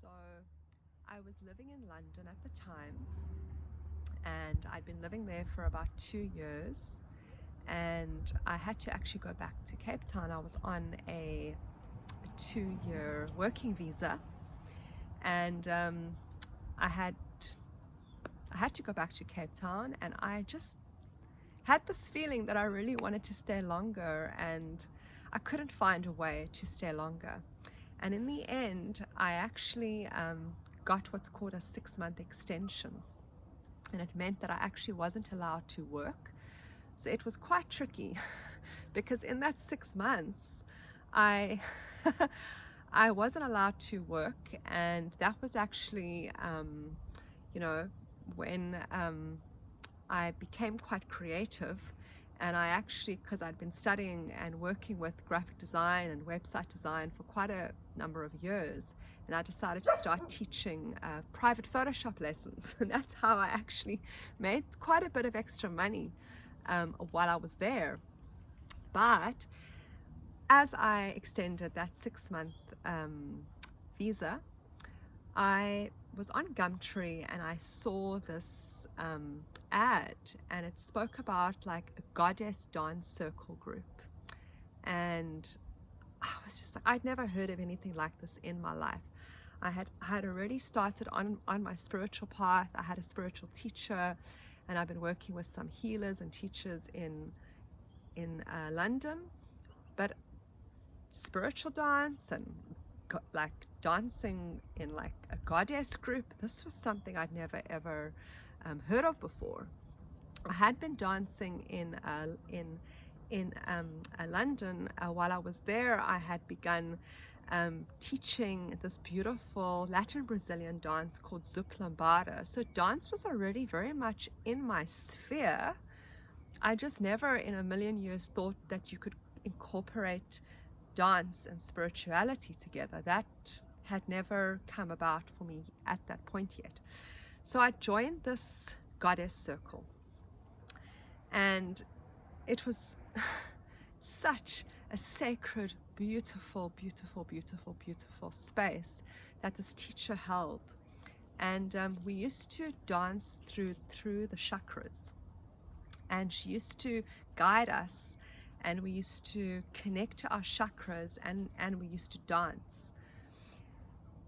So I was living in London at the time, and I'd been living there for about 2 years, and I had to actually go back to Cape Town. I was on a 2-year working visa, and I had to go back to Cape Town, and I just had this feeling that I really wanted to stay longer, and I couldn't find a way to stay longer. And in the end, I actually got what's called a 6-month extension, and it meant that I actually wasn't allowed to work. So it was quite tricky because in that 6 months, I I wasn't allowed to work, and that was actually, when I became quite creative. And I actually, because I'd been studying and working with graphic design and website design for quite a number of years, and I decided to start teaching private Photoshop lessons. And that's how I actually made quite a bit of extra money while I was there. But as I extended that 6-month visa, I was on Gumtree and I saw this ad, and it spoke about like a goddess dance circle group. And I was just like, I'd never heard of anything like this in my life. I had already started on my spiritual path. I had a spiritual teacher, and I've been working with some healers and teachers in London. But spiritual dance and like dancing in like a goddess group, this was something I'd never ever heard of before. I had been dancing in London while I was there. I had begun teaching this beautiful Latin Brazilian dance called Zouk Lambada. So dance was already very much in my sphere. I just never in a million years thought that you could incorporate dance and spirituality together. That had never come about for me at that point yet. So I joined this goddess circle, and it was such a sacred, beautiful, beautiful, beautiful, beautiful space that this teacher held. And we used to dance through the chakras, and she used to guide us, and we used to connect to our chakras, and we used to dance.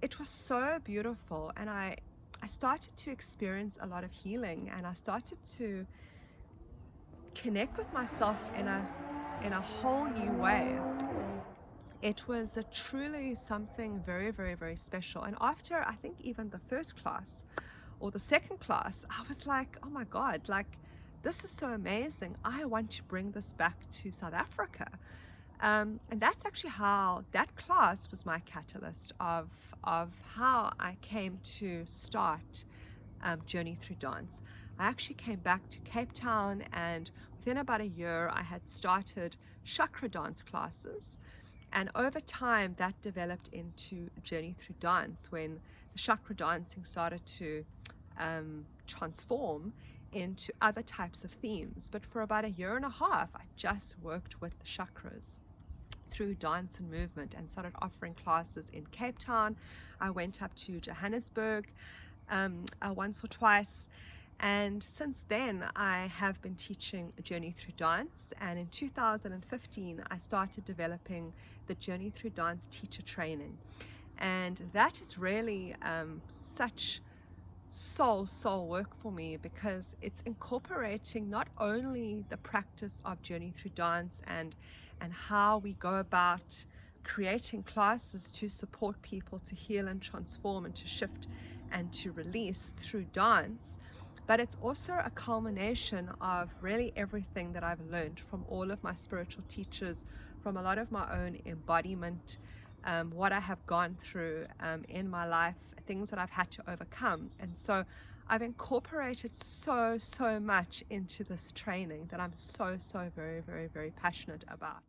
It was so beautiful, and I started to experience a lot of healing, and I started to connect with myself in a whole new way. It was truly something very, very, very special. And after, I think, even the first class or the second class, I was like, oh my God, like, this is so amazing. I want to bring this back to South Africa. And that's actually how that class was my catalyst of how I came to start Journey Through Dance. I actually came back to Cape Town, and within about a year I had started chakra dance classes, and over time that developed into Journey Through Dance, when the chakra dancing started to transform into other types of themes. But for about a year and a half I just worked with the chakras through dance and movement, and started offering classes in Cape Town. I went up to Johannesburg once or twice, and since then I have been teaching Journey Through Dance. And in 2015 I started developing the Journey Through Dance teacher training, and that is really such soul work for me, because it's incorporating not only the practice of Journey Through Dance and how we go about creating classes to support people to heal and transform and to shift and to release through dance, but it's also a culmination of really everything that I've learned from all of my spiritual teachers, from a lot of my own embodiment, what I have gone through in my life, things that I've had to overcome. And so I've incorporated so much into this training that I'm so very, very, very passionate about.